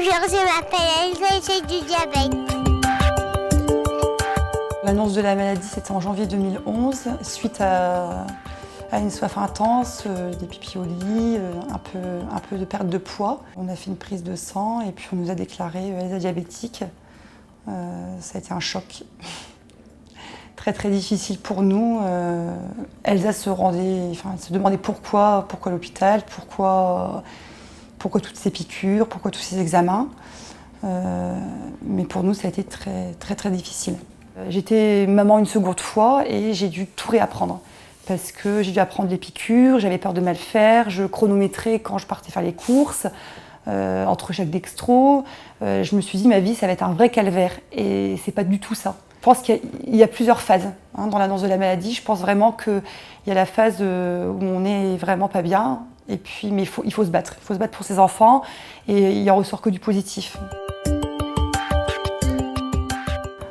Bonjour, je m'appelle Elsa et j'ai du diabète. L'annonce de la maladie, c'était en janvier 2011, suite à une soif intense, des pipis au lit, un peu de perte de poids. On a fait une prise de sang et puis on nous a déclaré Elsa diabétique. Ça a été un choc très très difficile pour nous. Elsa se demandait pourquoi l'hôpital, pourquoi toutes ces piqûres, pourquoi tous ces examens. Mais pour nous, ça a été très très très difficile. J'étais maman une seconde fois et j'ai dû tout réapprendre. Parce que j'ai dû apprendre les piqûres, j'avais peur de mal faire, je chronométrais quand je partais faire les courses, entre chaque dextro. Je me suis dit, ma vie, ça va être un vrai calvaire. Et c'est pas du tout ça. Je pense qu'il y a plusieurs phases dans l'annonce de la maladie. Je pense vraiment qu'il y a la phase où on n'est vraiment pas bien. Et puis, mais il faut se battre. Il faut se battre pour ses enfants et il en ressort que du positif.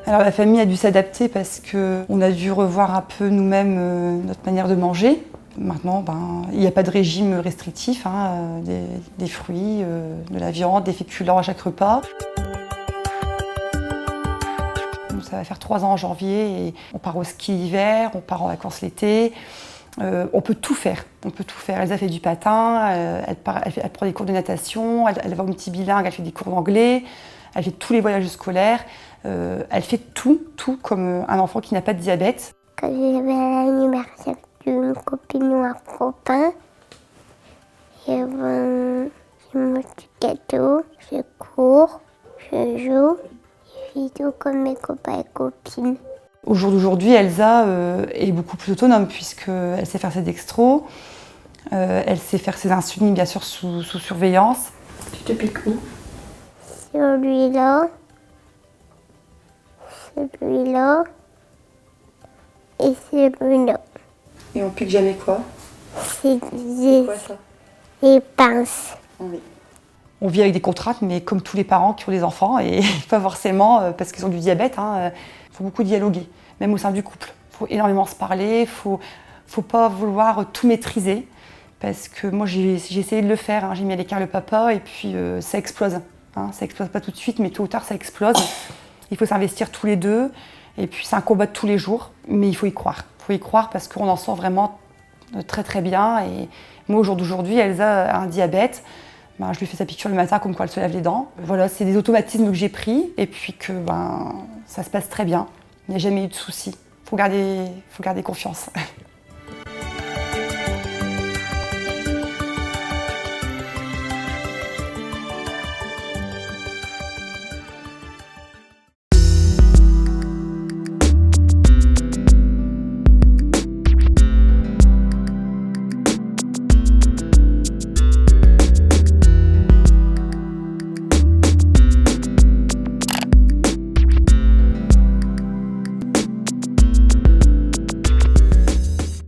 Alors la famille a dû s'adapter parce qu'on a dû revoir un peu nous-mêmes notre manière de manger. Maintenant, il n'y a pas de régime restrictif, des fruits, de la viande, des féculents à chaque repas. Ça va faire 3 ans en janvier et on part au ski l'hiver, on part en vacances l'été. On peut tout faire, Elsa fait du patin, elle prend des cours de natation, elle va au petit bilingue, elle fait des cours d'anglais, elle fait tous les voyages scolaires. Elle fait tout comme un enfant qui n'a pas de diabète. Quand je vais à l'anniversaire d'une copine ou un copain, je mange du gâteau, je cours, je joue, je fais tout comme mes copains et copines. Au jour d'aujourd'hui, Elsa est beaucoup plus autonome puisqu'elle sait faire ses dextros, elle sait faire ses insulines bien sûr sous surveillance. Tu te piques où? Celui-là et celui-là. Et on pique jamais quoi? C'est Quoi ça? des pinces. Oui. On vit avec des contraintes, mais comme tous les parents qui ont des enfants, et pas forcément parce qu'ils ont du diabète, il faut beaucoup dialoguer, même au sein du couple. Il faut énormément se parler, il faut pas vouloir tout maîtriser, parce que moi j'ai essayé de le faire, j'ai mis à l'écart le papa et puis ça explose. Ça explose pas tout de suite, mais tôt ou tard ça explose. Il faut s'investir tous les deux, et puis c'est un combat de tous les jours, mais il faut y croire. Il faut y croire parce qu'on en sort vraiment très très bien. Et moi, au jour d'aujourd'hui, Elsa a un diabète. Je lui fais sa piqûre le matin comme quoi elle se lave les dents. Voilà, c'est des automatismes que j'ai pris et puis que ça se passe très bien. Il n'y a jamais eu de soucis. Il faut garder confiance.